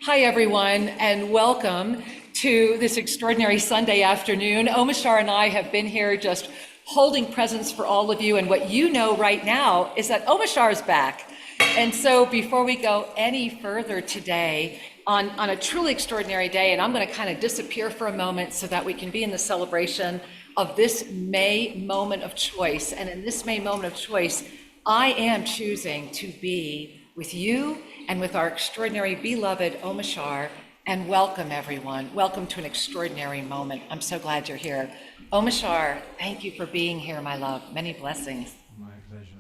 Hi, everyone, and welcome to this extraordinary Sunday afternoon. Omashar and I have been here just holding presents for all of you, and what you know right now is that Omashar is back. And so before we go any further today, on a truly extraordinary day, and I'm going to kind of disappear for a moment so that we can be in the celebration of this May moment of choice. And in this May moment of choice, I am choosing to be with you and with our extraordinary beloved Omashar, and welcome everyone. Welcome to an extraordinary moment. I'm so glad you're here. Omashar, thank you for being here, my love. Many blessings. My pleasure.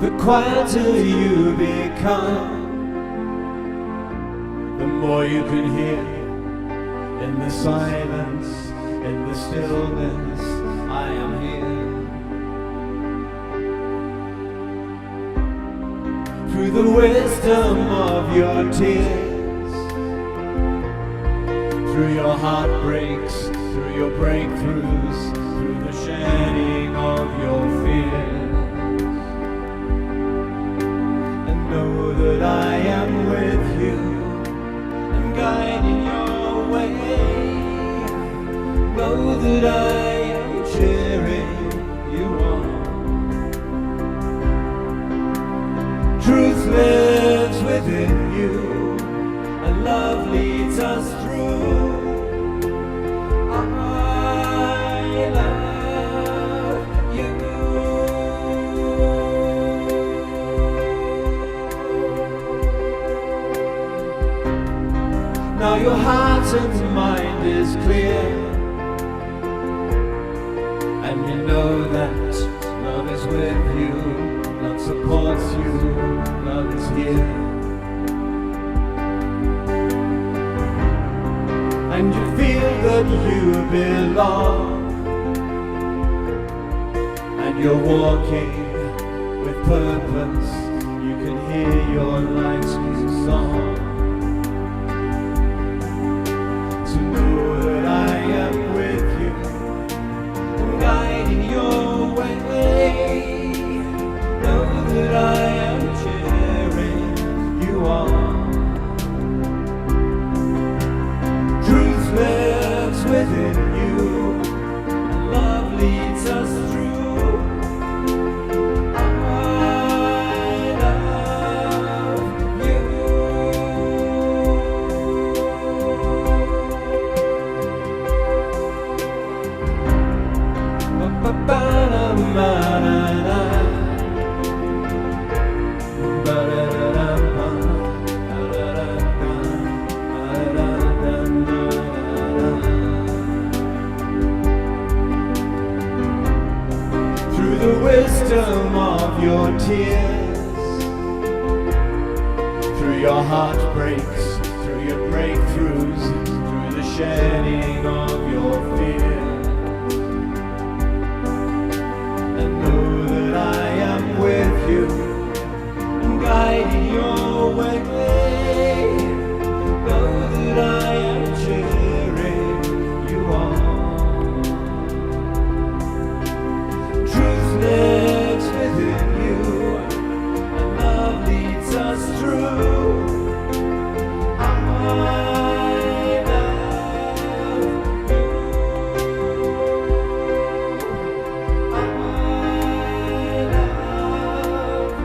The quieter you become, the more you can hear in the silence, in the stillness. I am here. Through the wisdom of your tears, through your heartbreaks, through your breakthroughs, through the shedding of your fears. Know that I am with you and guiding your way. Know that I am cheering you on. Truth lives within you and love leads us through. I love you. Now your heart and mind is clear, and you know that love is with you, love supports you, love is here. And you feel that you belong, and you're walking with purpose. You can hear your life's music song. Guiding your way, know that I am cheering you on. Truth lives within you, and love leads us through. I love you. Through the wisdom of your tears, through your heartbreaks, through your breakthroughs, through the shedding of your fears, and know that I am with you and guiding your way. Know that I am cheering you on. Truth lives within you, and love leads us through. I love you. I love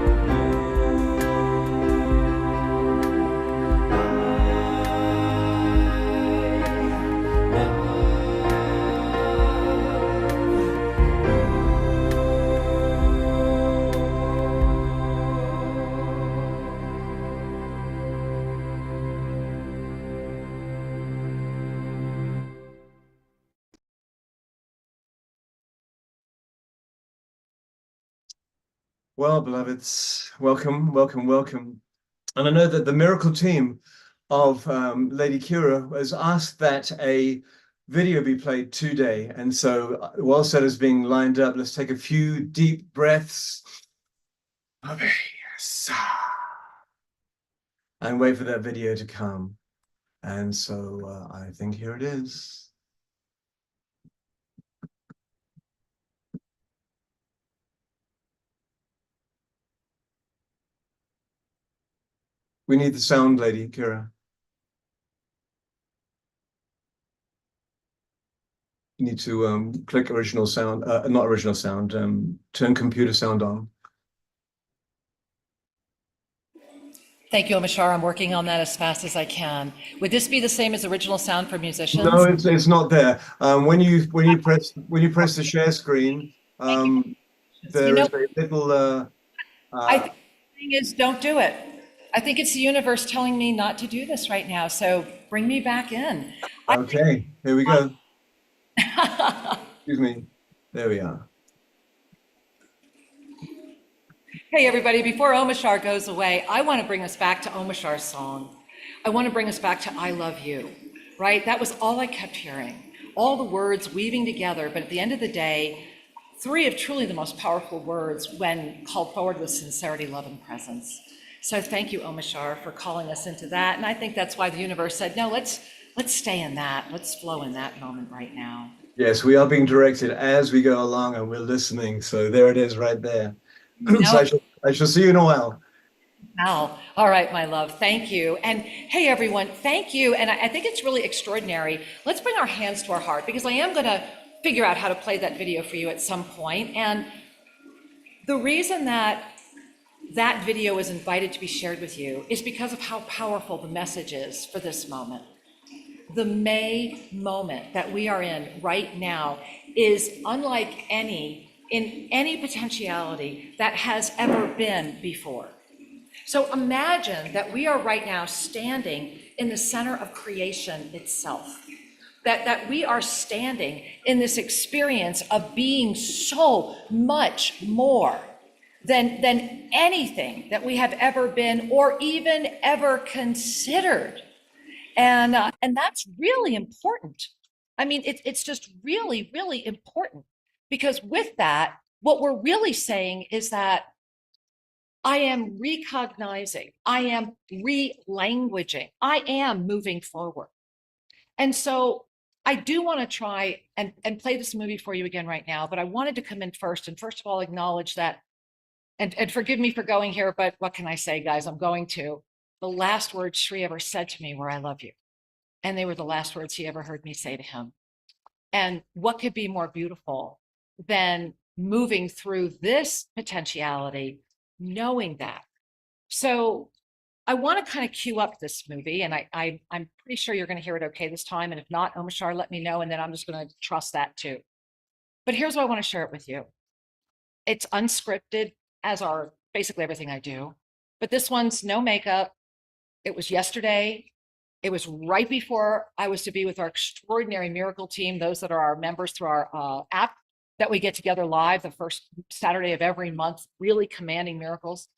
Well, beloveds, welcome, welcome, welcome. And I know that the miracle team of Lady Kira has asked that a video be played today. And so whilst that is being lined up, let's take a few deep breaths and wait for that video to come. And so I think here it is. We need the sound, Lady Kira. You need to click original sound, not original sound, turn computer sound on. Thank you, Omashar. I'm working on that as fast as I can. Would this be the same as original sound for musicians? No, it's not there. When you press the share screen, there is a little. I think the thing is, don't do it. I think it's the universe telling me not to do this right now. So bring me back in. Okay, here we go. Excuse me. There we are. Hey, everybody, before Omashar goes away, I want to bring us back to Omashar's song. I want to bring us back to I Love You, right? That was all I kept hearing. All the words weaving together, but at the end of the day, three of truly the most powerful words when called forward with sincerity, love, and presence. So thank you, Omashar, for calling us into that. And I think that's why the universe said, no, let's stay in that. Let's flow in that moment right now. Yes, we are being directed as we go along and we're listening. So there it is right there. So I shall see you in a while. Wow. All right, my love. Thank you. And hey, everyone, thank you. And I think it's really extraordinary. Let's bring our hands to our heart because I am going to figure out how to play that video for you at some point. And the reason that that video was invited to be shared with you is because of how powerful the message is for this moment. The May moment that we are in right now is unlike any in any potentiality that has ever been before. So imagine that we are right now standing in the center of creation itself, that we are standing in this experience of being so much more than anything that we have ever been or even ever considered. And that's really important. I mean, it's just really, really important because with that, what we're really saying is that I am recognizing, I am re-languaging, I am moving forward. And so I do want to try and play this movie for you again right now, but I wanted to come in first and first of all acknowledge that, and forgive me for going here, but what can I say, guys? I'm going to. The last words Sri ever said to me were, I love you. And they were the last words he ever heard me say to him. And what could be more beautiful than moving through this potentiality, knowing that? So I want to kind of cue up this movie, and I'm pretty sure you're going to hear it okay this time. And if not, Omashar, let me know, and then I'm just going to trust that too. But here's what I want to share it with you. It's unscripted, as are basically everything I do. But this one's no makeup. It was yesterday. It was right before I was to be with our extraordinary miracle team, those that are our members through our app that we get together live the first Saturday of every month, really commanding miracles.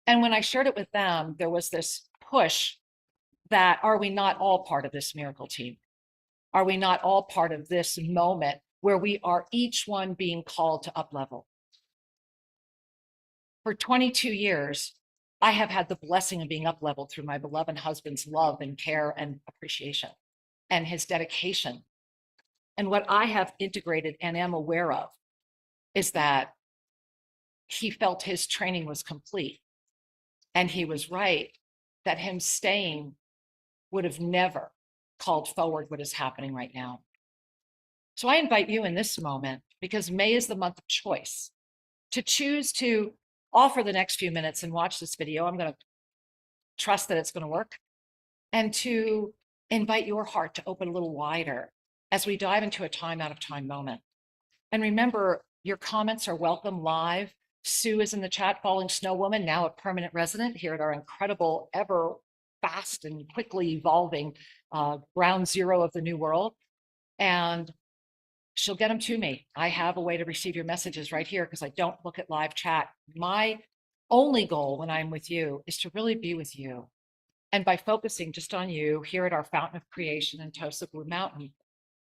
And when I shared it with them, there was this push that, are we not all part of this miracle team? Are we not all part of this moment where we are each one being called to up level? For 22 years, I have had the blessing of being up leveled through my beloved husband's love and care and appreciation and his dedication. And what I have integrated and am aware of is that he felt his training was complete. And he was right that him staying would have never called forward what is happening right now. So I invite you in this moment, because May is the month of choice, to choose to offer the next few minutes and watch this video. I'm going to trust that it's going to work, and to invite your heart to open a little wider as we dive into a time out of time moment. And remember, your comments are welcome live. Sue is in the chat, Falling Snow Woman, now a permanent resident here at our incredible, ever fast and quickly evolving ground zero of the new world. And she'll get them to me. I have a way to receive your messages right here because I don't look at live chat. My only goal when I'm with you is to really be with you. And by focusing just on you here at our Fountain of Creation in Tosa Blue Mountain,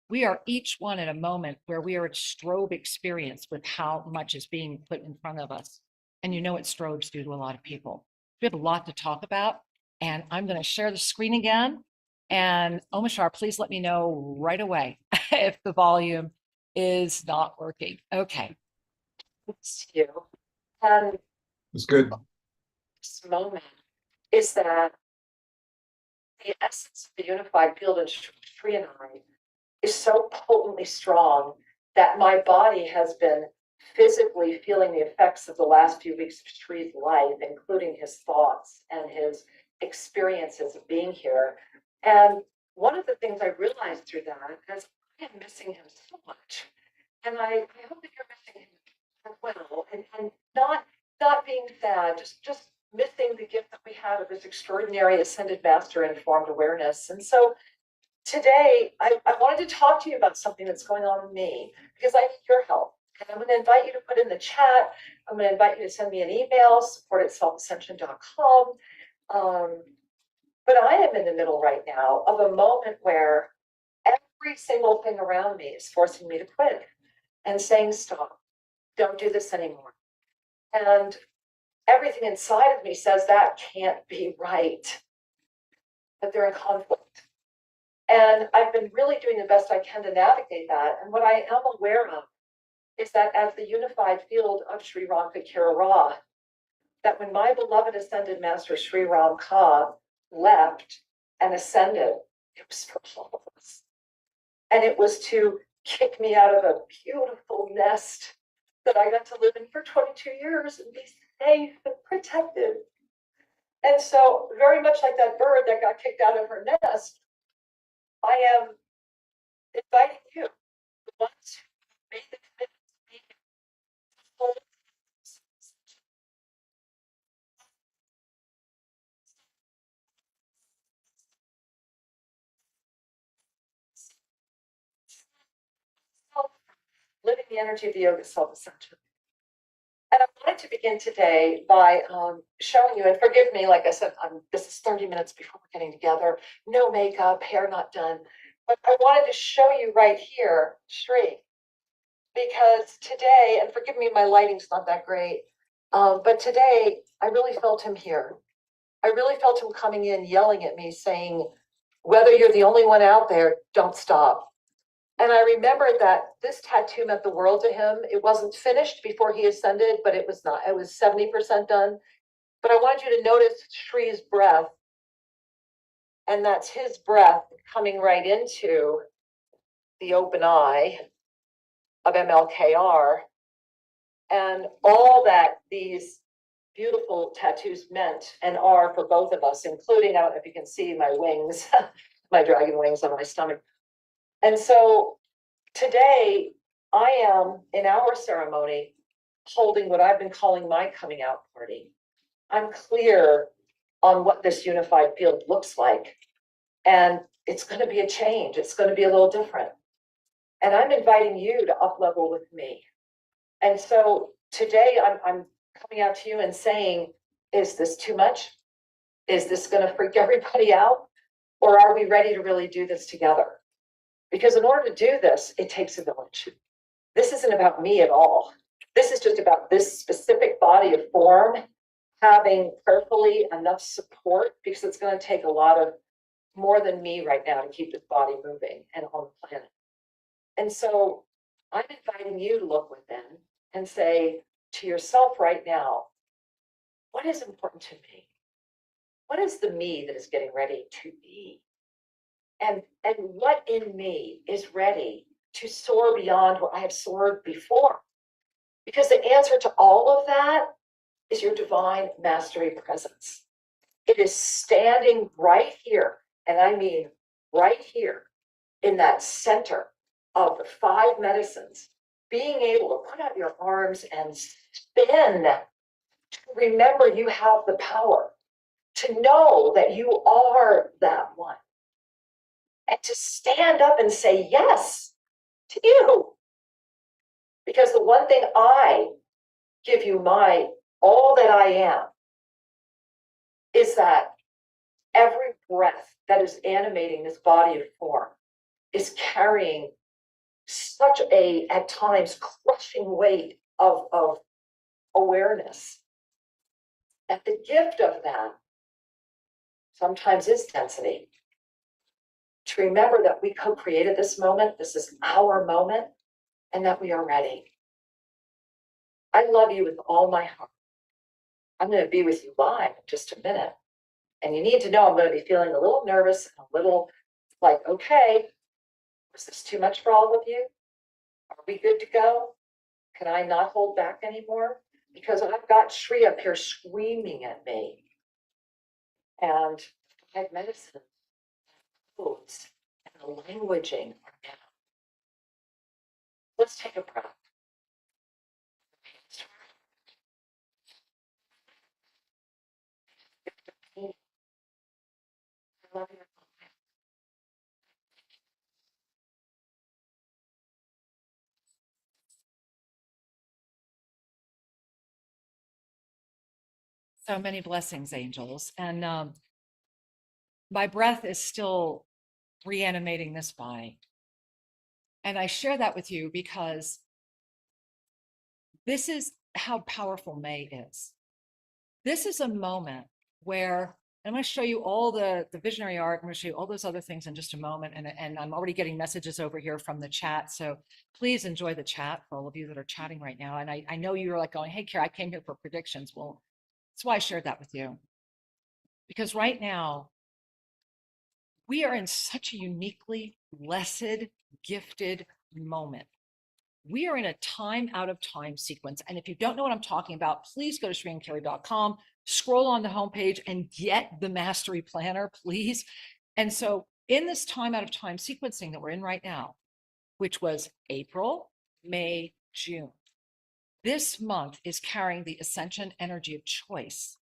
we are each one at a moment where we are at strobe experience with how much is being put in front of us. And you know what strobes do to a lot of people. We have a lot to talk about, and I'm going to share the screen again. And Omashar, please let me know right away if the volume is not working. Okay. It's you. And It's good. this moment is that the essence of the unified field in Sri and I is so potently strong that my body has been physically feeling the effects of the last few weeks of Shri's life, including his thoughts and his experiences of being here. And one of the things I realized through that is I am missing him so much. And I hope that you're missing him as well. And not being sad, just missing the gift that we had of this extraordinary ascended master informed awareness. And so today, I wanted to talk to you about something that's going on with me because I need your help. And I'm going to invite you to put in the chat. I'm going to invite you to send me an email, support@selfascension.com. But I am in the middle right now of a moment where every single thing around me is forcing me to quit and saying, stop, don't do this anymore. And everything inside of me says that can't be right, that they're in conflict. And I've been really doing the best I can to navigate that. And what I am aware of is that as the unified field of Sri Ramkakira Ra, that when my beloved ascended master Sri Ram Ka left and ascended, it was for all of us. And it was to kick me out of a beautiful nest that I got to live in for 22 years and be safe and protected. And so very much like that bird that got kicked out of her nest, I am inviting you, the ones who made the commitment to be here, to hold living the energy of the Yoga of Self-Ascension. And I wanted to begin today by showing you, and forgive me, like I said, this is 30 minutes before we're getting together, no makeup, hair not done. But I wanted to show you right here, Sri, because today, and forgive me, my lighting's not that great, but today I really felt him here. I really felt him coming in, yelling at me, saying, whether you're the only one out there, don't stop. And I remembered that this tattoo meant the world to him. It wasn't finished before he ascended, but it was 70% done. But I wanted you to notice Shri's breath. And that's his breath coming right into the open eye of MLKR. And all that these beautiful tattoos meant and are for both of us, including, I don't know if you can see my wings, my dragon wings on my stomach. And so today I am in our ceremony holding what I've been calling my coming out party. I'm clear on what this unified field looks like. And it's going to be a change. It's going to be a little different. And I'm inviting you to up level with me. And so today I'm coming out to you and saying, is this too much? Is this going to freak everybody out? Or are we ready to really do this together? Because in order to do this, it takes a village. This isn't about me at all. This is just about this specific body of form having prayerfully enough support, because it's going to take a lot of more than me right now to keep this body moving and on the planet. And so I'm inviting you to look within and say to yourself right now, what is important to me? What is the me that is getting ready to be? And what in me is ready to soar beyond what I have soared before? Because the answer to all of that is your divine mastery presence. It is standing right here, and I mean right here, in that center of the 5 medicines, being able to put out your arms and spin, to remember you have the power, to know that you are that one, and to stand up and say yes to you. Because the one thing I give you all that I am is that every breath that is animating this body of form is carrying such a, at times, crushing weight of awareness. And the gift of that sometimes is density. To remember that we co-created this moment, this is our moment, and that we are ready. I love you with all my heart. I'm going to be with you live in just a minute. And you need to know I'm going to be feeling a little nervous, and a little like, okay, was this too much for all of you? Are we good to go? Can I not hold back anymore? Because I've got Shri up here screaming at me. And I have medicine, foods, and the languaging are down. Let's take a breath. I love you. So many blessings, angels. And my breath is still reanimating this body. And I share that with you because this is how powerful May is. This is a moment where I'm going to show you all the visionary art. I'm going to show you all those other things in just a moment. And I'm already getting messages over here from the chat. So please enjoy the chat for all of you that are chatting right now. And I know you're like going, hey, Kara, I came here for predictions. Well, that's why I shared that with you. Because right now, we are in such a uniquely blessed, gifted moment. We are in a time out of time sequence. And if you don't know what I'm talking about, please go to shriandkerry.com, scroll on the homepage and get the mastery planner, please. And so in this time out of time sequencing that we're in right now, which was April, May, June, this month is carrying the ascension energy of choice.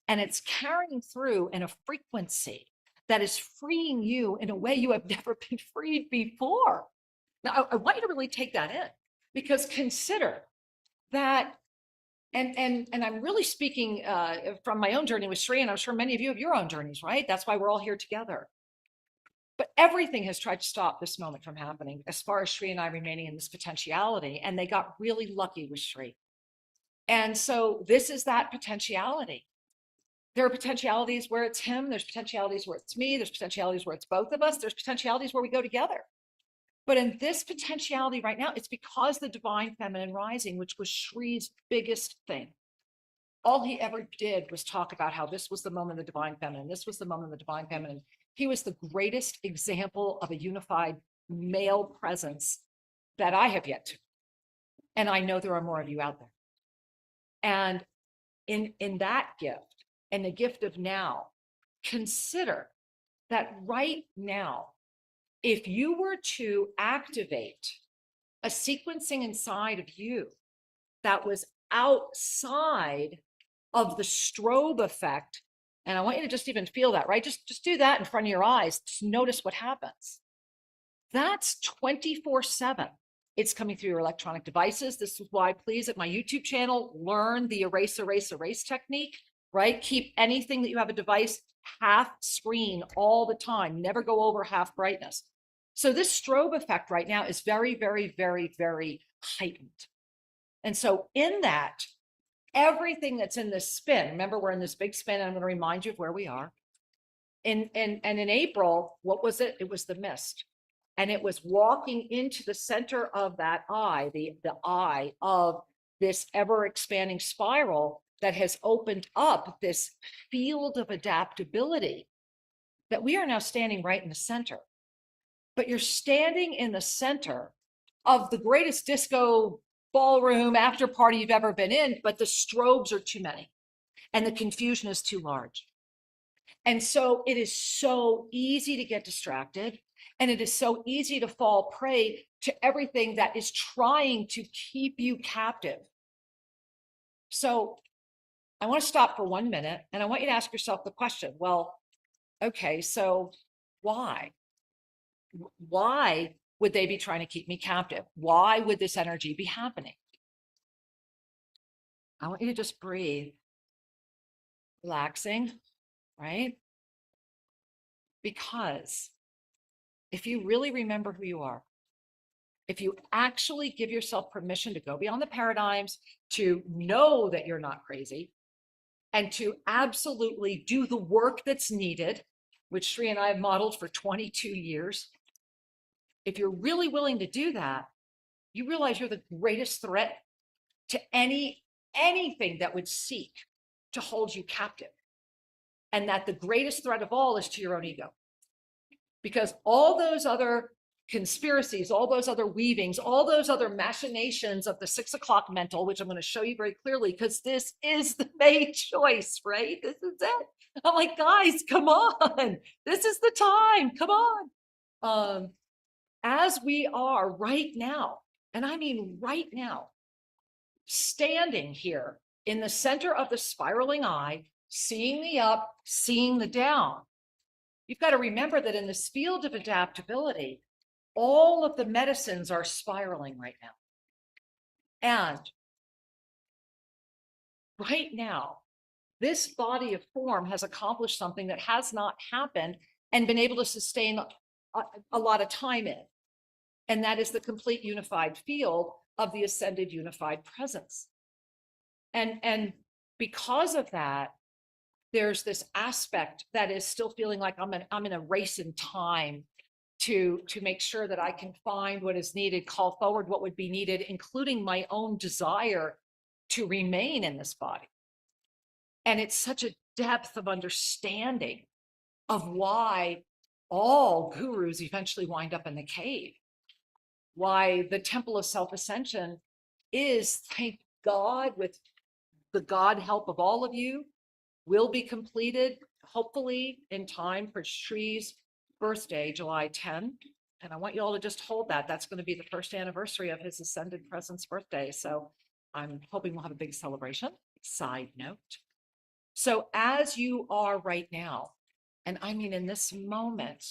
And it's carrying through in a frequency that is freeing you in a way you have never been freed before. Now, I want you to really take that in, because consider that, and I'm really speaking from my own journey with Shri, and I'm sure many of you have your own journeys, right? That's why we're all here together. But everything has tried to stop this moment from happening as far as Shri and I remaining in this potentiality, and they got really lucky with Shri. And so this is that potentiality. There are potentialities where it's him, there's potentialities where it's me, there's potentialities where it's both of us, there's potentialities where we go together. But in this potentiality right now, it's because the divine feminine rising, which was Shri's biggest thing. All he ever did was talk about how this was the moment of the divine feminine. This was the moment of the divine feminine. He was the greatest example of a unified male presence that I have yet to. And I know there are more of you out there. And in that gift, and the gift of now, consider that right now, if you were to activate a sequencing inside of you that was outside of the strobe effect, and I want you to just even feel that, right? Just do that in front of your eyes. Just notice what happens. That's 24/7. It's coming through your electronic devices. This is why, please, at my YouTube channel, learn the erase, erase, erase technique, right? Keep anything that you have a device half screen all the time. Never go over half brightness. So this strobe effect right now is very, very, very, very heightened. And so in that, everything that's in this spin, remember we're in this big spin, and I'm going to remind you of where we are. And in April, what was it? It was the mist. And it was walking into the center of that eye, the eye of this ever expanding spiral that has opened up this field of adaptability that we are now standing right in the center. But you're standing in the center of the greatest disco ballroom after party you've ever been in, but the strobes are too many and the confusion is too large. And so it is so easy to get distracted, and it is so easy to fall prey to everything that is trying to keep you captive. So I want to stop for 1 minute, and I want you to ask yourself the question, well, okay, so why? Why would they be trying to keep me captive? Why would this energy be happening? I want you to just breathe, relaxing, right? Because if you really remember who you are, if you actually give yourself permission to go beyond the paradigms, to know that you're not crazy, and to absolutely do the work that's needed, which Sri and I have modeled for 22 years, if you're really willing to do that, you realize you're the greatest threat to anything that would seek to hold you captive. And that the greatest threat of all is to your own ego. Because all those other conspiracies, all those other weavings, all those other machinations of the 6 o'clock mental, which I'm going to show you very clearly, because this is the made choice, right? This is it. I'm like, guys, come on. This is the time. Come on. As we are right now, and I mean right now, standing here in the center of the spiraling eye, seeing the up, seeing the down, you've got to remember that in this field of adaptability, all of the medicines are spiraling right now. And right now, this body of form has accomplished something that has not happened and been able to sustain a lot of time in. And that is the complete unified field of the ascended unified presence. And because of that, there's this aspect that is still feeling like I'm in a race in time to make sure that I can find what is needed, call forward what would be needed, including my own desire to remain in this body. And it's such a depth of understanding of why all gurus eventually wind up in the cave, why the Temple of Self-Ascension is, thank God, with the God help of all of you, will be completed, hopefully in time for Shri's birthday, July 10. And I want you all to just hold that. That's going to be the first anniversary of his Ascended Presence birthday. So I'm hoping we'll have a big celebration. Side note. So as you are right now, and I mean in this moment,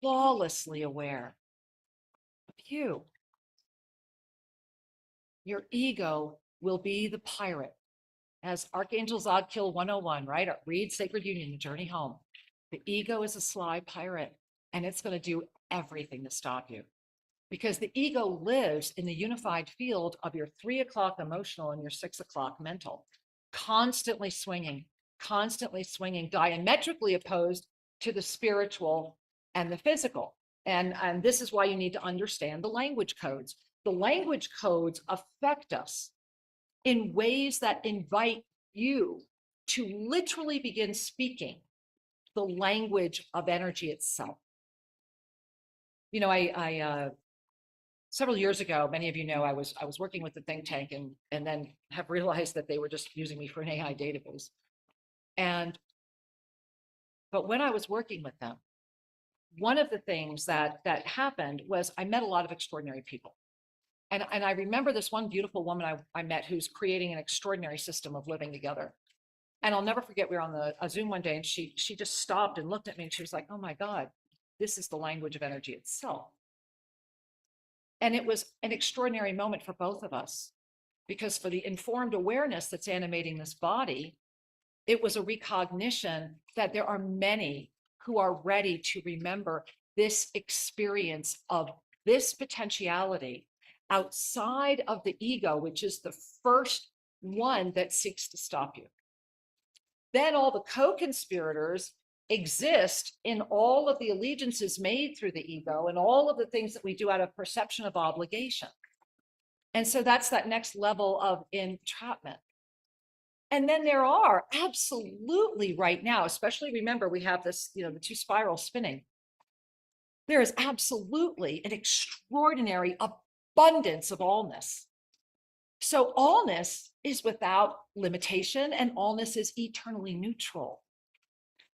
flawlessly aware of you, your ego will be the pirate. As Archangel Zodkill 101, right? Read Sacred Union, The Journey Home. The ego is a sly pirate, and it's going to do everything to stop you. Because the ego lives in the unified field of your 3 o'clock emotional and your 6 o'clock mental, constantly swinging, diametrically opposed to the spiritual and the physical. And this is why you need to understand the language codes. The language codes affect us in ways that invite you to literally begin speaking the language of energy itself. You know, I several years ago, many of you know, I was working with the think tank and then have realized that they were just using me for an AI database. But when I was working with them, one of the things that happened was I met a lot of extraordinary people. And I remember this one beautiful woman I met who's creating an extraordinary system of living together. And I'll never forget, we were on a Zoom one day and she just stopped and looked at me and she was like, oh my God, this is the language of energy itself. And it was an extraordinary moment for both of us, because for the informed awareness that's animating this body, it was a recognition that there are many who are ready to remember this experience of this potentiality outside of the ego, which is the first one that seeks to stop you. Then all the co-conspirators exist in all of the allegiances made through the ego and all of the things that we do out of perception of obligation. And so that's that next level of entrapment. And then there are absolutely right now, especially remember we have this, you know, the two spirals spinning. There is absolutely an extraordinary abundance of allness. So allness is without limitation and allness is eternally neutral.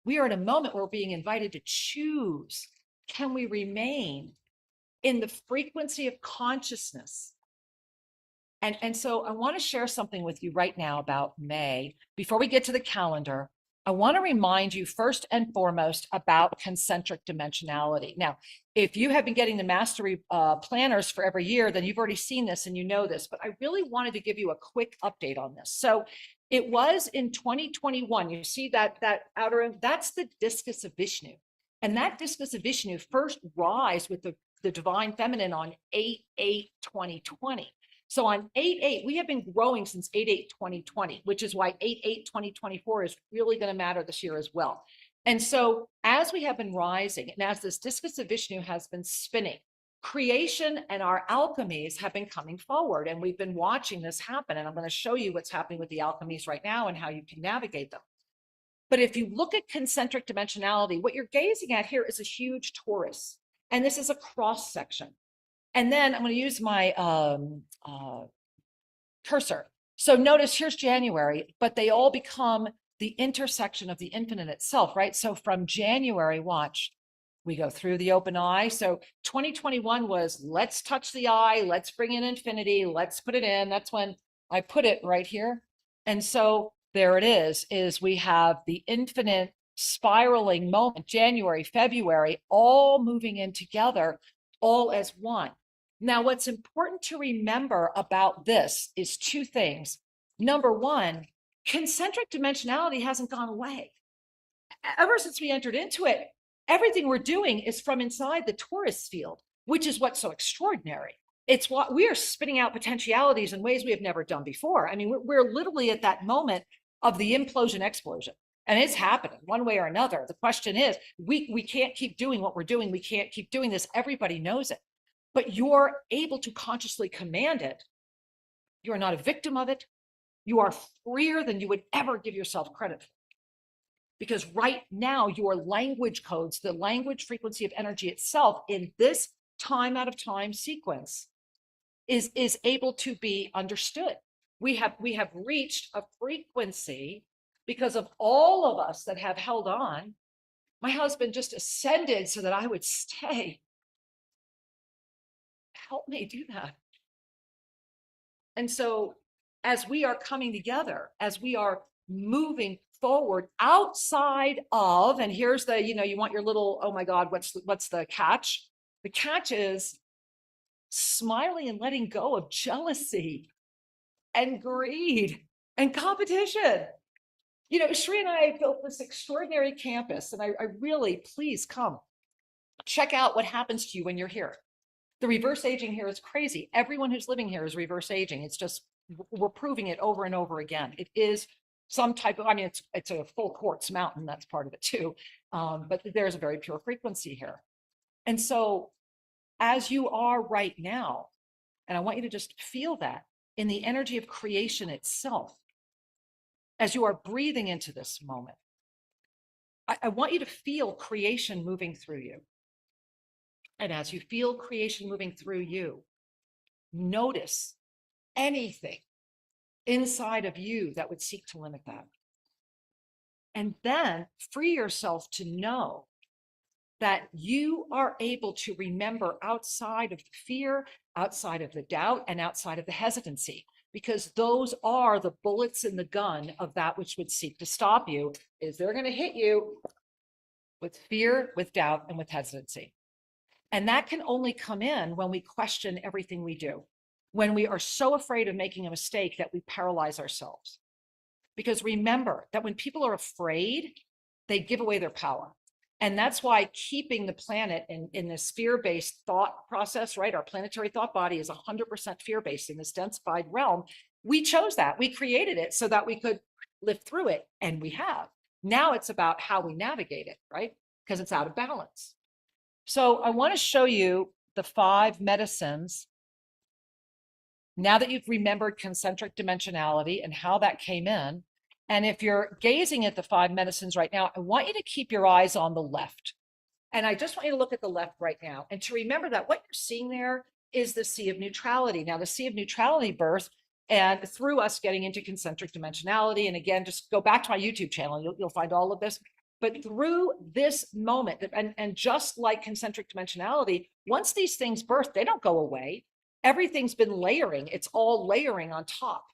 We are in a moment where we're being invited to choose. Can we remain in the frequency of consciousness? And so I want to share something with you right now about May. Before we get to the calendar, I want to remind you first and foremost about concentric dimensionality. Now, if you have been getting the mastery planners for every year, then you've already seen this and you know this, but I really wanted to give you a quick update on this. So it was in 2021, you see that outer, that's the discus of Vishnu. And that discus of Vishnu first rise with the divine feminine on 8/8/2020. So on 8/8, we have been growing since 8/8/2020, which is why 8/8/2024 is really going to matter this year as well. And so as we have been rising, and as this discus of Vishnu has been spinning, creation and our alchemies have been coming forward, and we've been watching this happen. And I'm going to show you what's happening with the alchemies right now and how you can navigate them. But if you look at concentric dimensionality, what you're gazing at here is a huge torus, and this is a cross section. And then I'm going to use my cursor. So notice here's January, but they all become the intersection of the infinite itself, right? So from January, watch, we go through the open eye. So 2021 was let's touch the eye, let's bring in infinity, let's put it in. That's when I put it right here. And so there it is we have the infinite spiraling moment, January, February, all moving in together, all as one. Now, what's important to remember about this is two things. Number one, concentric dimensionality hasn't gone away. Ever since we entered into it, everything we're doing is from inside the torus field, which is what's so extraordinary. It's what we are spitting out potentialities in ways we have never done before. I mean, we're literally at that moment of the implosion explosion, and it's happening one way or another. The question is, we can't keep doing what we're doing. We can't keep doing this. Everybody knows it. But you're able to consciously command it. You're not a victim of it. You are freer than you would ever give yourself credit for. Because right now, your language codes, the language frequency of energy itself in this time out of time sequence is able to be understood. We have reached a frequency because of all of us that have held on. My husband just ascended so that I would stay. Help me do that. And so as we are coming together, as we are moving forward outside of, and here's the, you want your little, oh my God, what's the catch? The catch is smiling and letting go of jealousy and greed and competition. Shri and I built this extraordinary campus, and I really, please come check out what happens to you when you're here. The reverse aging here is crazy. Everyone who's living here is reverse aging. It's just, we're proving it over and over again. It is some type of, it's a full quartz mountain. That's part of it too. But there's a very pure frequency here. And so as you are right now, and I want you to just feel that in the energy of creation itself, as you are breathing into this moment, I want you to feel creation moving through you. And as you feel creation moving through you, notice anything inside of you that would seek to limit that. And then free yourself to know that you are able to remember outside of the fear, outside of the doubt, and outside of the hesitancy, because those are the bullets in the gun of that which would seek to stop you. Is they're going to hit you with fear, with doubt, and with hesitancy. And that can only come in when we question everything we do, when we are so afraid of making a mistake that we paralyze ourselves. Because remember that when people are afraid, they give away their power. And that's why keeping the planet in this fear-based thought process, right? Our planetary thought body is 100% fear-based in this densified realm. We chose that. We created it so that we could live through it, and we have. Now it's about how we navigate it, right? Because it's out of balance. So I want to show you the 5 medicines. Now that you've remembered concentric dimensionality and how that came in, and if you're gazing at the 5 medicines right now, I want you to keep your eyes on the left. And I just want you to look at the left right now and to remember that what you're seeing there is the sea of neutrality. Now, the sea of neutrality birth, and through us getting into concentric dimensionality, and again, just go back to my YouTube channel, you'll find all of this. But through this moment, and just like concentric dimensionality, once these things birth, they don't go away. Everything's been layering. It's all layering on top.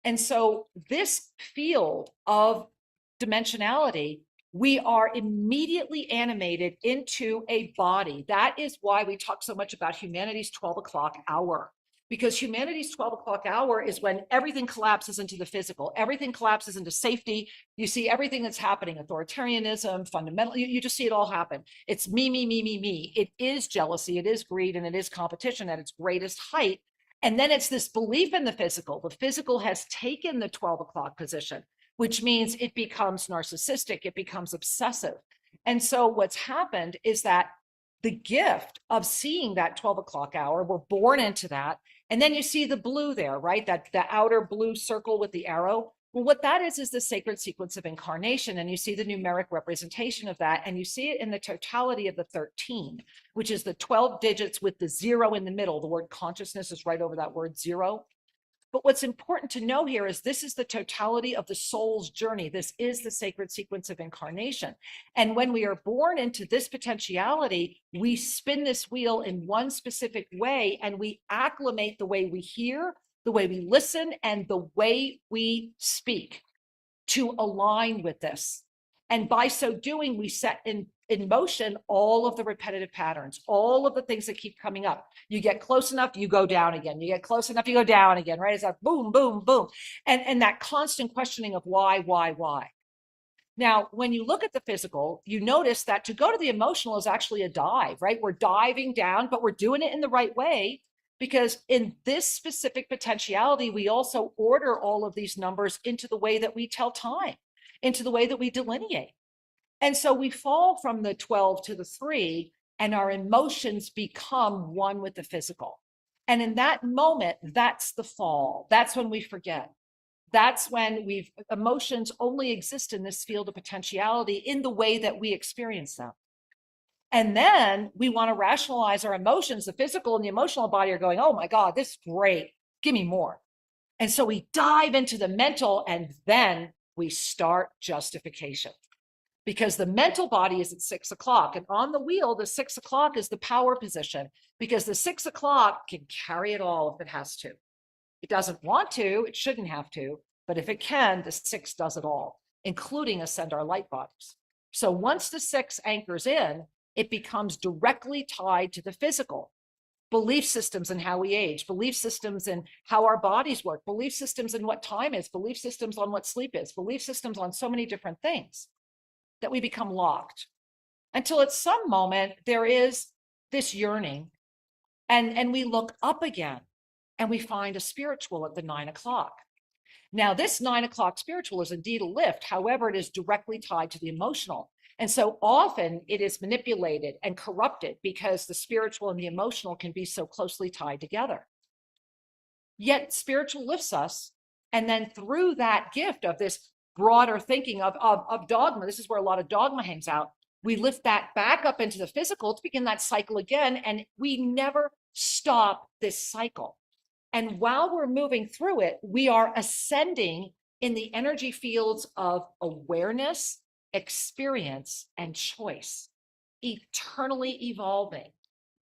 And so this field of dimensionality, we are immediately animated into a body. That is why we talk so much about humanity's 12 o'clock hour, because humanity's 12 o'clock hour is when everything collapses into the physical, everything collapses into safety. You see everything that's happening, authoritarianism, fundamental, you just see it all happen. It's me, me, me, me, me. It is jealousy, it is greed, and it is competition at its greatest height. And then it's this belief in the physical. The physical has taken the 12 o'clock position, which means it becomes narcissistic, it becomes obsessive. And so what's happened is that the gift of seeing that 12 o'clock hour, we're born into that. And then you see the blue there, right? That the outer blue circle with the arrow. Well, what that is the sacred sequence of incarnation. And you see the numeric representation of that. And you see it in the totality of the 13, which is the 12 digits with the 0 in the middle. The word consciousness is right over that word 0. But what's important to know here is this is the totality of the soul's journey. This is the sacred sequence of incarnation. And when we are born into this potentiality, we spin this wheel in one specific way, and we acclimate the way we hear, the way we listen, and the way we speak to align with this. And by so doing, we set in motion all of the repetitive patterns, all of the things that keep coming up. You get close enough, you go down again. You get close enough, you go down again, right? It's like boom, boom, boom. And that constant questioning of why. Now, when you look at the physical, you notice that to go to the emotional is actually a dive, right? We're diving down, but we're doing it in the right way, because in this specific potentiality, we also order all of these numbers into the way that we tell time, into the way that we delineate. And so we fall from the 12 to the 3, and our emotions become one with the physical. And in that moment, that's the fall. That's when we forget. That's when emotions only exist in this field of potentiality in the way that we experience them. And then we want to rationalize our emotions. The physical and the emotional body are going, oh my God, this is great. Give me more. And so we dive into the mental, and then we start justification. Because the mental body is at 6 o'clock, and on the wheel, the 6 o'clock is the power position, because the 6 o'clock can carry it all if it has to. It doesn't want to, it shouldn't have to, but if it can, the 6 does it all, including ascend our light bodies. So once the 6 anchors in, it becomes directly tied to the physical. Belief systems in how we age, belief systems in how our bodies work, belief systems in what time is, belief systems on what sleep is, belief systems on so many different things, that we become locked until at some moment there is this yearning, and we look up again and we find a spiritual at the 9 o'clock. Now, this 9 o'clock spiritual is indeed a lift. However, it is directly tied to the emotional. And so often it is manipulated and corrupted because the spiritual and the emotional can be so closely tied together. Yet spiritual lifts us. And then through that gift of this broader thinking of dogma, this is where a lot of dogma hangs out, we lift that back up into the physical to begin that cycle again. And we never stop this cycle. And while we're moving through it, we are ascending in the energy fields of awareness, experience, and choice, eternally evolving,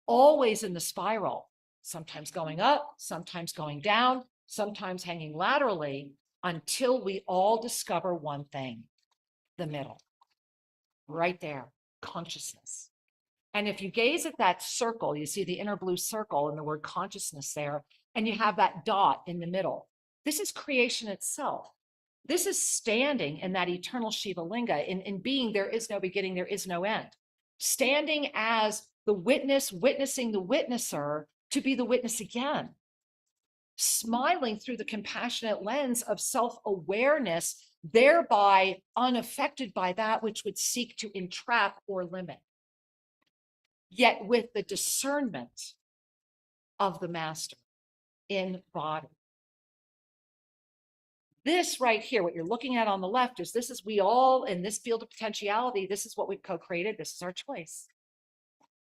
always in the spiral, sometimes going up, sometimes going down, sometimes hanging laterally, until we all discover one thing, the middle, right there, consciousness. And if you gaze at that circle, you see the inner blue circle and the word consciousness there, and you have that dot in the middle. This is creation itself. This is standing in that eternal Shiva Linga. In being, there is no beginning, there is no end. Standing as the witness, witnessing the witnesser to be the witness again. Smiling through the compassionate lens of self-awareness, thereby unaffected by that which would seek to entrap or limit. Yet with the discernment of the master in body. This right here, what you're looking at on the left is we all in this field of potentiality, this is what we've co-created. This is our choice.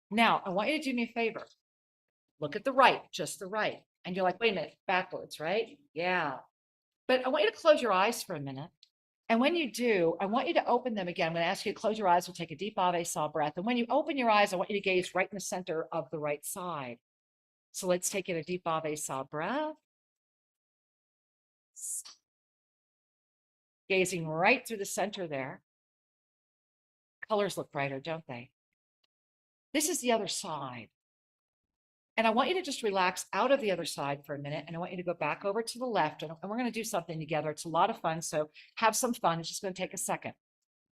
Now, I want you to do me a favor. Look at the right, just the right. And you're like, wait a minute, backwards, right? Yeah. But I want you to close your eyes for a minute. And when you do, I want you to open them again. I'm going to ask you to close your eyes. We'll take a deep Ave Saw breath. And when you open your eyes, I want you to gaze right in the center of the right side. So let's take in a deep Ave Saw breath. gazing right through the center there. Colors look brighter, don't they? This is the other side. And I want you to just relax out of the other side for a minute. And I want you to go back over to the left. And we're going to do something together. It's a lot of fun. So have some fun. It's just going to take a second.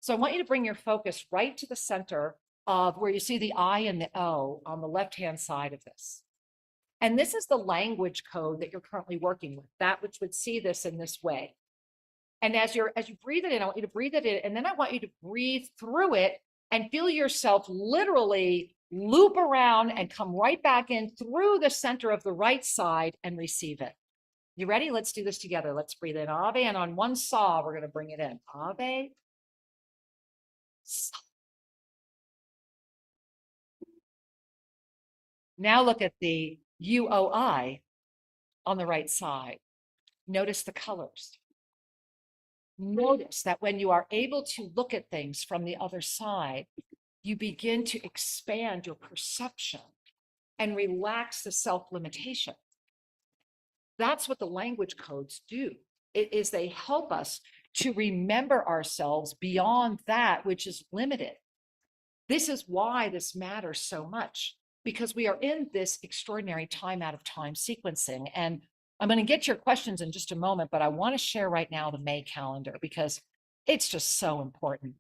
So I want you to bring your focus right to the center of where you see the I and the O on the left-hand side of this. And this is the language code that you're currently working with, that which would see this in this way. And as you breathe it in, I want you to breathe it in, and then I want you to breathe through it and feel yourself literally loop around and come right back in through the center of the right side and receive it. You ready? Let's do this together. Let's breathe in Ave, and on one saw, we're going to bring it in. Ave. Sa. Now look at the UOI on the right side. Notice the colors. Notice that when you are able to look at things from the other side, you begin to expand your perception and relax the self-limitation. That's what the language codes do. It is they help us to remember ourselves beyond that which is limited. This is why this matters so much, because we are in this extraordinary time out of time sequencing. And I'm going to get your questions in just a moment, but I want to share right now the May calendar because it's just so important.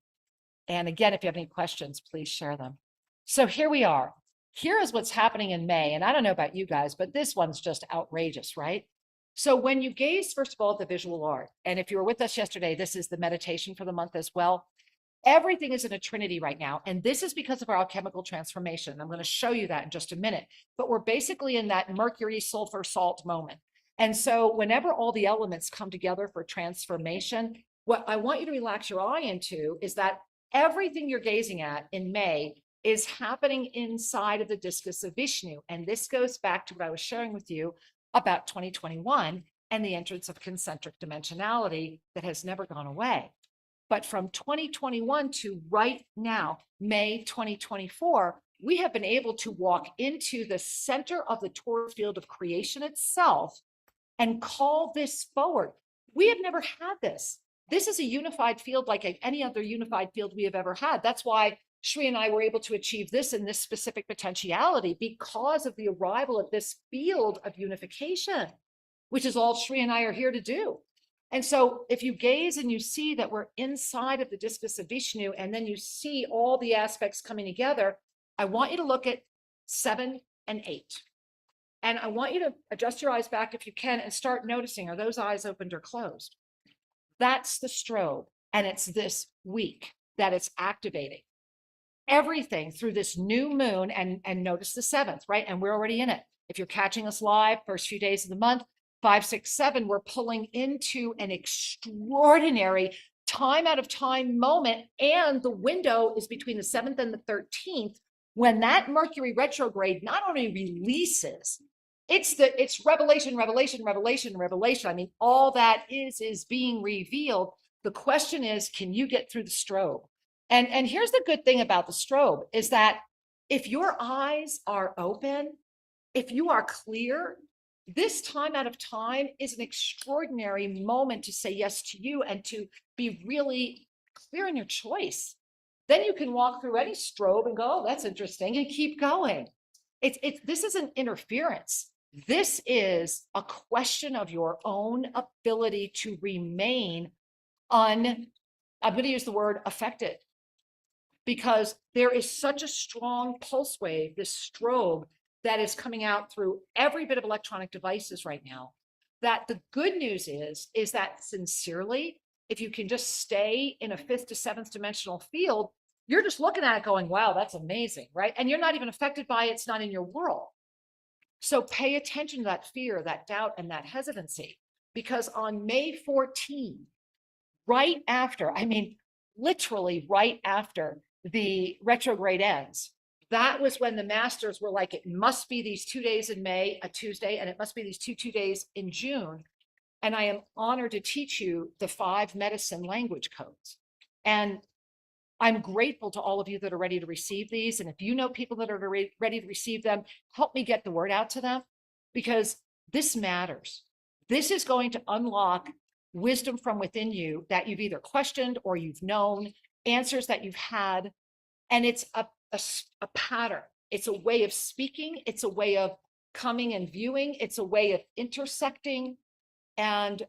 And again, if you have any questions, please share them. So here we are. Here is what's happening in May. And I don't know about you guys, but this one's just outrageous, right? So when you gaze, first of all, at the visual art, and if you were with us yesterday, this is the meditation for the month as well. Everything is in a trinity right now. And this is because of our alchemical transformation. I'm going to show you that in just a minute. But we're basically in that mercury, sulfur, salt moment. And so whenever all the elements come together for transformation, what I want you to relax your eye into is that everything you're gazing at in May is happening inside of the discus of Vishnu. And this goes back to what I was sharing with you about 2021 and the entrance of concentric dimensionality that has never gone away. But from 2021 to right now, May 2024, we have been able to walk into the center of the torus field of creation itself and call this forward. We have never had this. This is a unified field like any other unified field we have ever had. That's why Shri and I were able to achieve this in this specific potentiality, because of the arrival of this field of unification, which is all Shri and I are here to do. And so if you gaze and you see that we're inside of the discus of Vishnu, and then you see all the aspects coming together, I want you to look at 7 and 8. And I want you to adjust your eyes back if you can and start noticing, are those eyes opened or closed? That's the strobe. And it's this week that it's activating everything through this new moon. And notice the 7th, right? And we're already in it. If you're catching us live, first few days of the month, 5, 6, 7, we're pulling into an extraordinary time out of time moment. And the window is between the 7th and the 13th, when that Mercury retrograde not only releases, it's revelation, revelation, revelation, revelation. I mean, all that is being revealed. The question is, can you get through the strobe? And here's the good thing about the strobe is that if your eyes are open, if you are clear, this time out of time is an extraordinary moment to say yes to you and to be really clear in your choice. Then you can walk through any strobe and go, oh, that's interesting, and keep going. This isn't interference. This is a question of your own ability to remain I'm going to use the word affected, because there is such a strong pulse wave, this strobe, that is coming out through every bit of electronic devices right now, that the good news is that sincerely, if you can just stay in a 5th to 7th dimensional field, you're just looking at it going, wow, that's amazing, right? And you're not even affected by it. It's not in your world. So pay attention to that fear, that doubt, and that hesitancy, because on May 14, right after, I mean, literally right after the retrograde ends, that was when the masters were like, it must be these 2 days in May, a Tuesday, and it must be these two days in June. And I am honored to teach you the 5 medicine language codes. And I'm grateful to all of you that are ready to receive these. And if you know people that are ready to receive them, help me get the word out to them, because this matters. This is going to unlock wisdom from within you that you've either questioned or you've known, answers that you've had. And it's a pattern. It's a way of speaking. It's a way of coming and viewing. It's a way of intersecting. And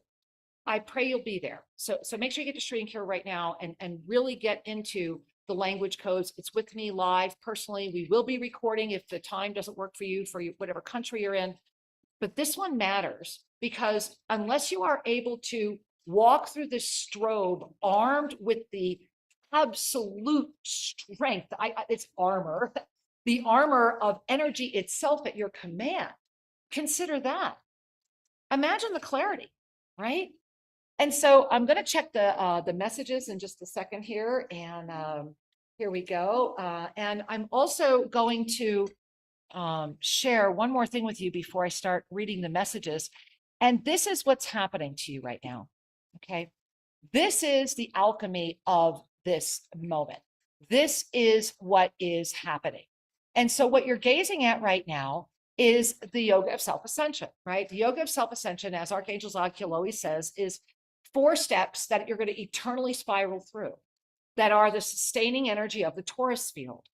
I pray you'll be there. So make sure you get to Screen Care right now and really get into the language codes. It's with me live personally. We will be recording if the time doesn't work for you, whatever country you're in. But this one matters because unless you are able to walk through this strobe armed with the absolute strength, it's armor, the armor of energy itself at your command, consider that. Imagine the clarity, right? And so I'm going to check the messages in just a second here. And here we go. And I'm also going to share one more thing with you before I start reading the messages. And this is what's happening to you right now. Okay. This is the alchemy of this moment. This is what is happening. And so what you're gazing at right now is the Yoga of Self-Ascension, right? The Yoga of Self-Ascension, as Archangel Zadkiel always says, is 4 steps that you're going to eternally spiral through that are the sustaining energy of the torus field.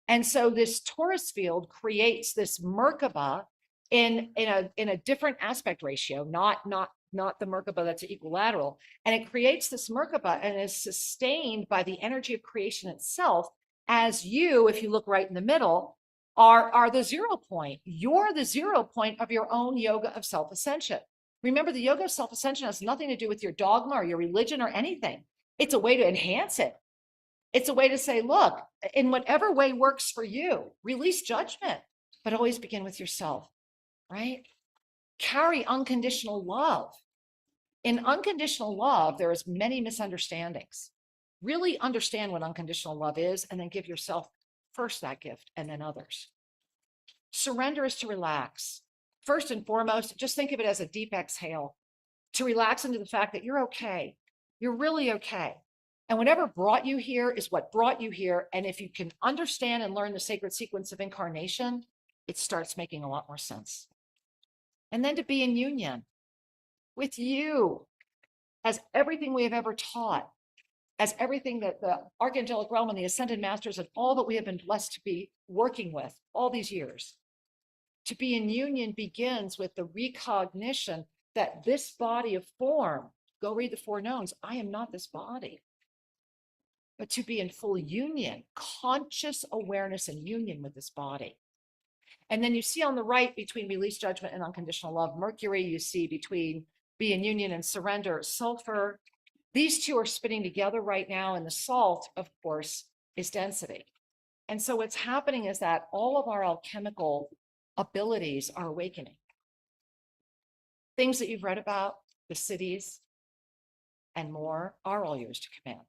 And so this torus field creates this Merkaba in a different aspect ratio, not the Merkaba that's equilateral. And it creates this Merkaba and is sustained by the energy of creation itself as you, if you look right in the middle, are the 0 point. You're the 0 point of your own Yoga of Self-Ascension. Remember, the Yoga of Self-Ascension has nothing to do with your dogma or your religion or anything. It's a way to enhance it. It's a way to say, look, in whatever way works for you, release judgment, but always begin with yourself, right? Carry unconditional love. In unconditional love, there is many misunderstandings. Really understand what unconditional love is, and then give yourself first that gift and then others. Surrender is to relax. First and foremost, just think of it as a deep exhale, to relax into the fact that you're okay. You're really okay. And whatever brought you here is what brought you here. And if you can understand and learn the sacred sequence of incarnation, it starts making a lot more sense. And then to be in union with you as everything we have ever taught, as everything that the archangelic realm and the ascended masters and all that we have been blessed to be working with all these years. To be in union begins with the recognition that this body of form, go read the 4 knowns, I am not this body. But to be in full union, conscious awareness and union with this body. And then you see on the right between release, judgment, and unconditional love, Mercury. You see between be in union and surrender, sulfur. These 2 are spinning together right now. And the salt, of course, is density. And so what's happening is that all of our alchemical abilities are awakening. Things that you've read about, the cities and more, are all yours to command.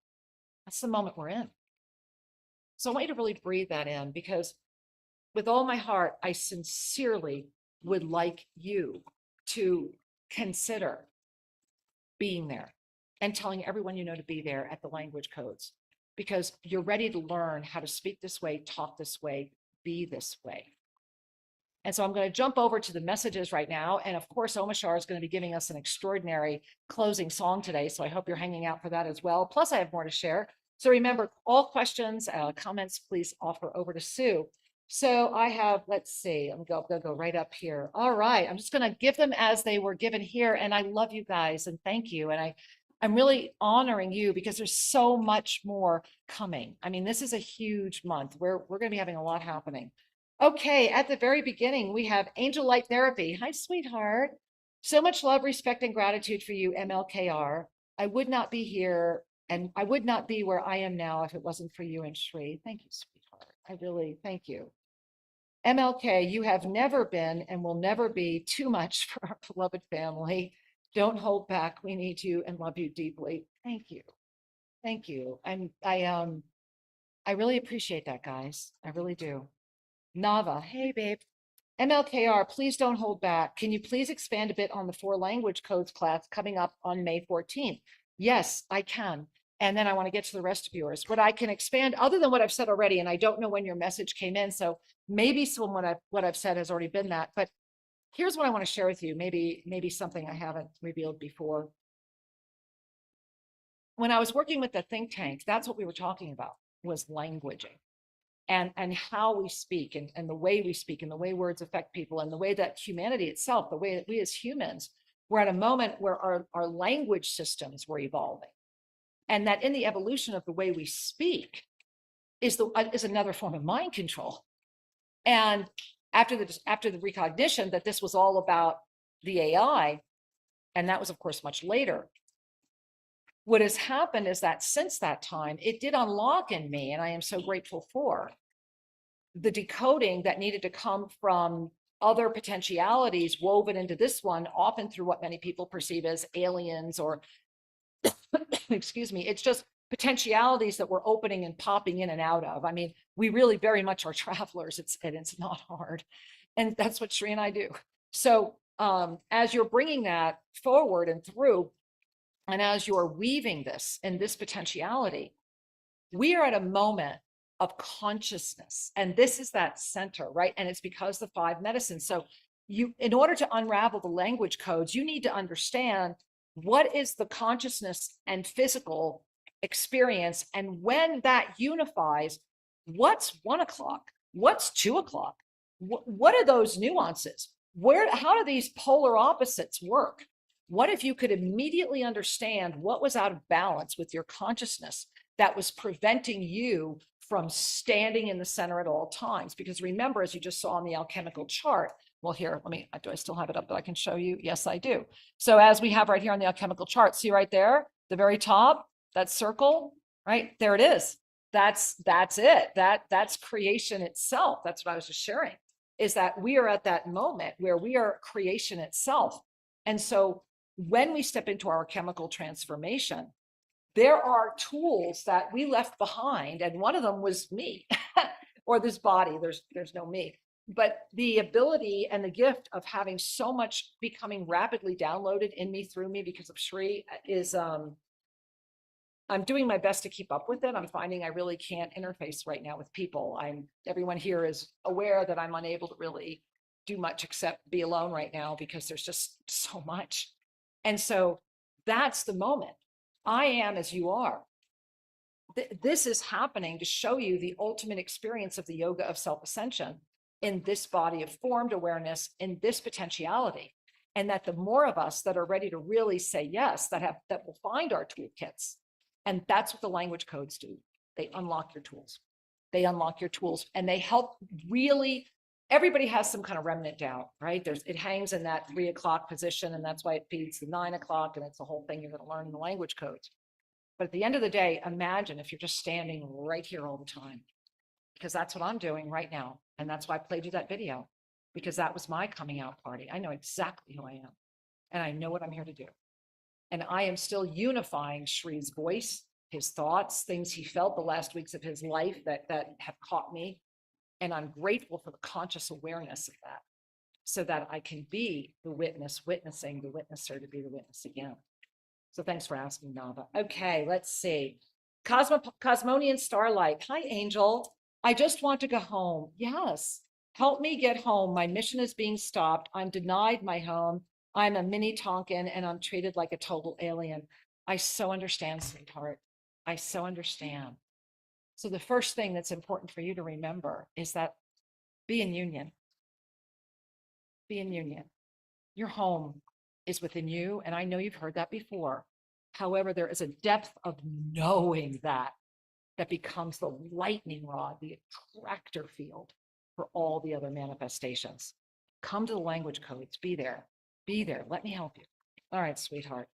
That's the moment we're in. So I want you to really breathe that in, because with all my heart, I sincerely would like you to consider being there and telling everyone you know to be there at the language codes, because you're ready to learn how to speak this way, talk this way, be this way. And so I'm going to jump over to the messages right now. And of course, Omashar is going to be giving us an extraordinary closing song today. So I hope you're hanging out for that as well. Plus, I have more to share. So remember, all questions, comments, please offer over to Sue. So I have, let's see, I'm going to go right up here. All right, I'm just going to give them as they were given here. And I love you guys and thank you. And I'm really honoring you because there's so much more coming. I mean, this is a huge month. We're going to be having a lot happening. Okay, at the very beginning, we have Angel Light Therapy. Hi, sweetheart. So much love, respect, and gratitude for you, MLKR. I would not be here, and I would not be where I am now if it wasn't for you and Shri. Thank you, sweetheart. I really thank you. MLK, you have never been and will never be too much for our beloved family. Don't hold back. We need you and love you deeply. Thank you. Thank you. I really appreciate that, guys. I really do. Nava, hey, babe. MLKR, please don't hold back. Can you please expand a bit on the 4 language codes class coming up on May 14th? Yes, I can. And then I want to get to the rest of yours. What I can expand, other than what I've said already, and I don't know when your message came in, so maybe some what I've said has already been that. But here's what I want to share with you. Maybe something I haven't revealed before. when I was working with the think tank, that's what we were talking about, was languaging and how we speak and the way we speak and the way words affect people and the way that humanity itself, the way that we as humans, we're at a moment where our language systems were evolving. And that in the evolution of the way we speak is another form of mind control. And after the recognition that this was all about the AI, and that was, of course, much later, what has happened is that since that time, it did unlock in me, and I am so grateful for, the decoding that needed to come from other potentialities woven into this one, often through what many people perceive as aliens or, excuse me, it's just potentialities that we're opening and popping in and out of. I mean, we really very much are travelers. It's not hard. And that's what Sri and I do. So as you're bringing that forward and through, and as you're weaving this in this potentiality, we are at a moment of consciousness. And this is that center, right? And it's because the 5 medicines. So in order to unravel the language codes, you need to understand what is the consciousness and physical experience. And when that unifies, what's 1 o'clock? What's 2 o'clock? What are those nuances? How do these polar opposites work? What if you could immediately understand what was out of balance with your consciousness that was preventing you from standing in the center at all times? Because remember, as you just saw on the alchemical chart, well, here, do I still have it up that I can show you? Yes, I do. So as we have right here on the alchemical chart, see right there, the very top, that circle, right? There it is. That's it. That's creation itself. That's what I was just sharing, is that we are at that moment where we are creation itself. And so when we step into our chemical transformation, there are tools that we left behind, and one of them was me or this body. There's no me, but the ability and the gift of having so much becoming rapidly downloaded in me through me because of Sri is I'm doing my best to keep up with it. I'm finding I really can't interface right now with people. Everyone here is aware that I'm unable to really do much except be alone right now because there's just so much. And so that's the moment. I am as you are. This is happening to show you the ultimate experience of the yoga of self-ascension in this body of formed awareness, in this potentiality. And that the more of us that are ready to really say yes, that will find our toolkits. And that's what the language codes do. They unlock your tools. They unlock your tools and they help really. Everybody has some kind of remnant doubt, right? It hangs in that 3 o'clock position, and that's why it feeds the 9 o'clock, and it's the whole thing you're going to learn in the language codes. But at the end of the day, imagine if you're just standing right here all the time, because that's what I'm doing right now. And that's why I played you that video, because that was my coming out party. I know exactly who I am, and I know what I'm here to do. And I am still unifying Sri's voice, his thoughts, things he felt the last weeks of his life that have caught me. And I'm grateful for the conscious awareness of that, so that I can be the witness, witnessing the witnesser to be the witness again. So thanks for asking, Nava. Okay, let's see. Cosmonian Starlight. Hi, Angel. I just want to go home. Yes. Help me get home. My mission is being stopped. I'm denied my home. I'm a mini Tonkin and I'm treated like a total alien. I so understand, sweetheart. I so understand. So the first thing that's important for you to remember is that be in union. Be in union. Your home is within you. And I know you've heard that before. However, there is a depth of knowing that becomes the lightning rod, the attractor field for all the other manifestations. Come to the language codes. Be there. Be there. Let me help you. All right, sweetheart.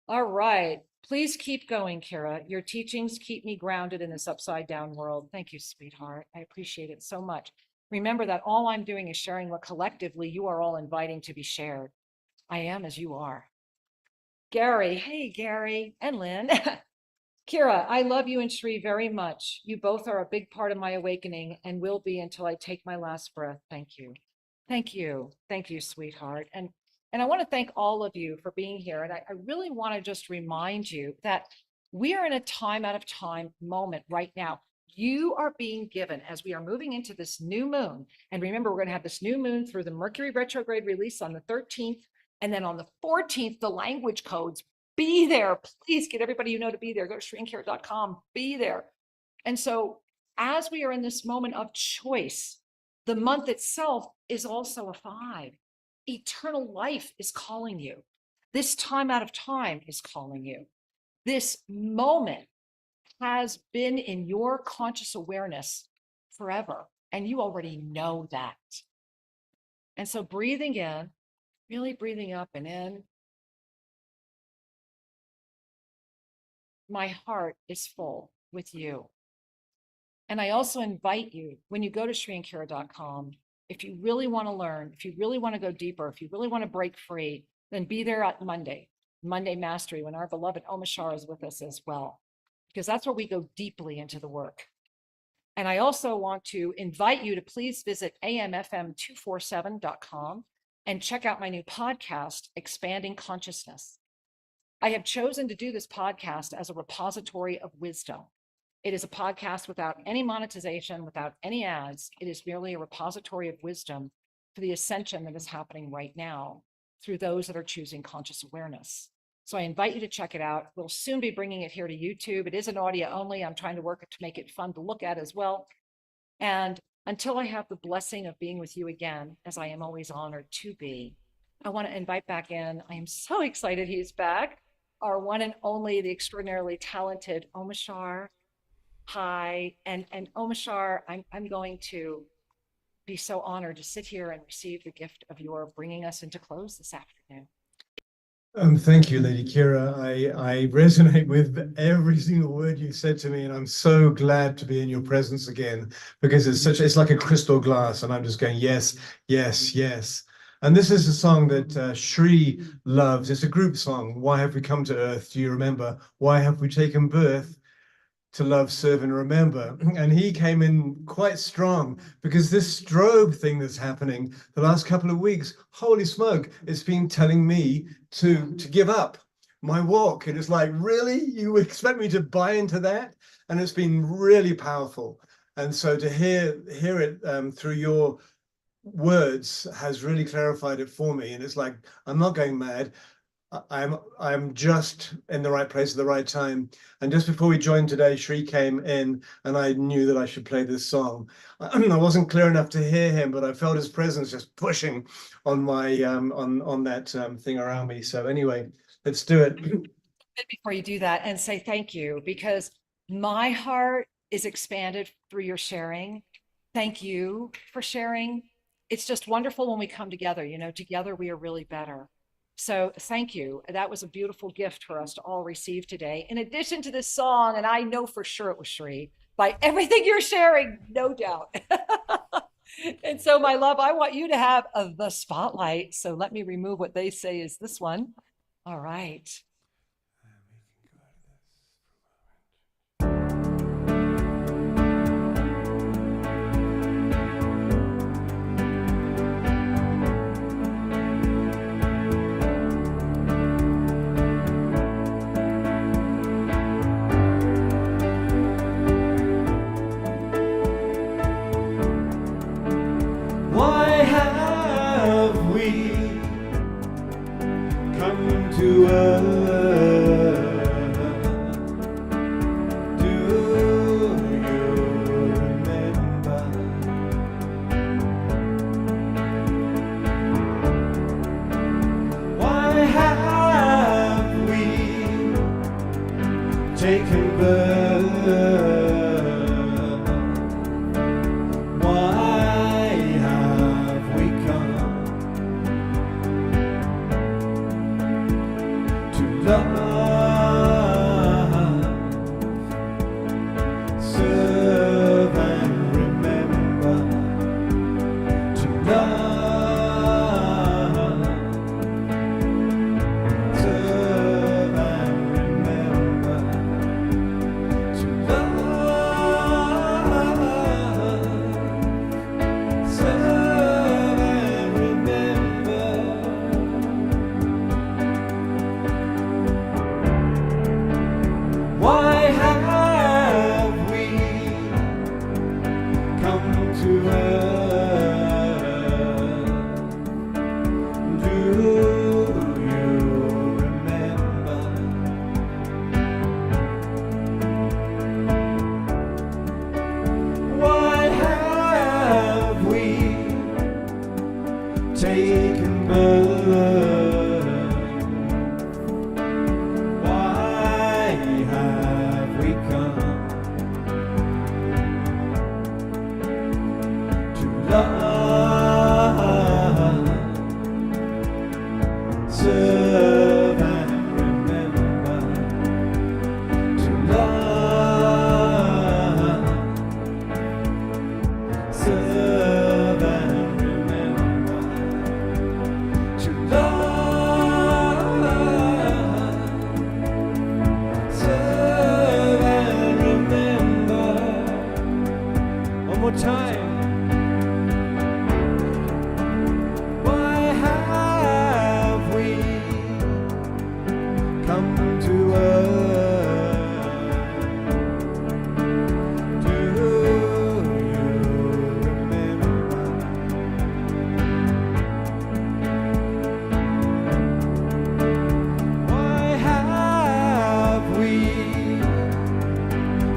All right. Please keep going, Kira. Your teachings keep me grounded in this upside down world. Thank you, sweetheart. I appreciate it so much. Remember that all I'm doing is sharing what collectively you are all inviting to be shared. I am as you are. Gary. Hey, Gary and Lynn. Kira, I love you and Sri very much. You both are a big part of my awakening and will be until I take my last breath. Thank you. Thank you. Thank you, sweetheart. And I want to thank all of you for being here. And I really want to just remind you that we are in a time out of time moment right now. You are being given, as we are moving into this new moon. And remember, we're going to have this new moon through the Mercury retrograde release on the 13th. And then on the 14th, the language codes Be there. Please get everybody you know to be there. Go to shrinkare.com. Be there. And so as we are in this moment of choice, the month itself is also a 5. Eternal life is calling you. This time out of time is calling you. This moment has been in your conscious awareness forever, and you already know that. And so breathing in, really breathing up and in. My heart is full with you. And I also invite you, when you go to shrinkare.com, if you really want to learn, if you really want to go deeper, if you really want to break free, then be there at Monday Mastery, when our beloved Omashar is with us as well, because that's where we go deeply into the work. And I also want to invite you to please visit amfm247.com and check out my new podcast, Expanding Consciousness. I have chosen to do this podcast as a repository of wisdom. It is a podcast without any monetization, without any ads. It is merely a repository of wisdom for the ascension that is happening right now through those that are choosing conscious awareness. So I invite you to check it out. We'll soon be bringing it here to YouTube. It is an audio only. I'm trying to work to make it fun to look at as well. And until I have the blessing of being with you again, as I am always honored to be, I want to invite back in. I am so excited he's back. Our one and only, the extraordinarily talented Omashar. Hi, and Omashar, I'm going to be so honored to sit here and receive the gift of your bringing us into close this afternoon. Thank you, Lady Kira. I resonate with every single word you said to me, and I'm so glad to be in your presence again, because it's like a crystal glass, and I'm just going, yes, yes, yes. And this is a song that Shri loves. It's a group song. Why have we come to earth? Do you remember? Why have we taken birth? To love, serve, and remember. And he came in quite strong, because this strobe thing that's happening the last couple of weeks, holy smoke, it's been telling me to give up my walk. It is like, really? You expect me to buy into that? And it's been really powerful. And so to hear it through your words has really clarified it for me. And it's like, I'm not going mad. I'm just in the right place at the right time. And just before we joined today, Shri came in, and I knew that I should play this song. I wasn't clear enough to hear him, but I felt his presence just pushing on my on that thing around me. So anyway, let's do it. Before you do that, and say thank you, because my heart is expanded through your sharing. Thank you for sharing. It's just wonderful when we come together. You know, together we are really better. So thank you. That was a beautiful gift for us to all receive today. In addition to this song, and I know for sure it was Shri, by everything you're sharing, no doubt. And so, my love, I want you to have the spotlight. So let me remove what they say is this one. All right. To us.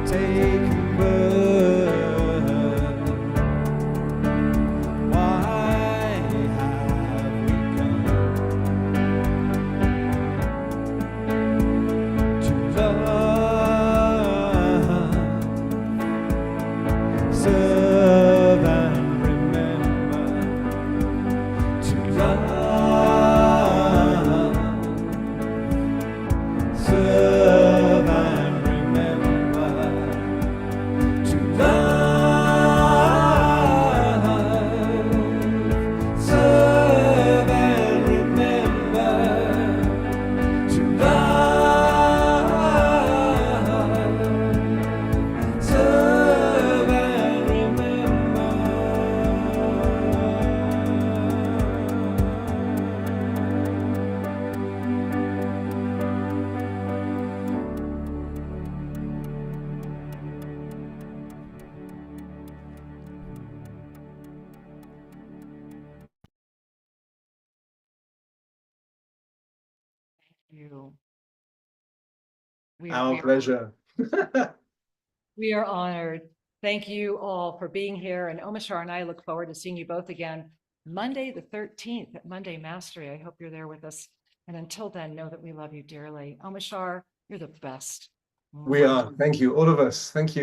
take birth. Why have we come to love, serve and remember, to love, serve and remember, to love, serve and remember, to love, serve and remember. You. We Our are, pleasure. we are honored. Thank you all for being here. And Omashar and I look forward to seeing you both again Monday, the 13th at Monday Mastery. I hope you're there with us. And until then, know that we love you dearly. Omashar, you're the best. We are. Thank you, all of us. Thank you.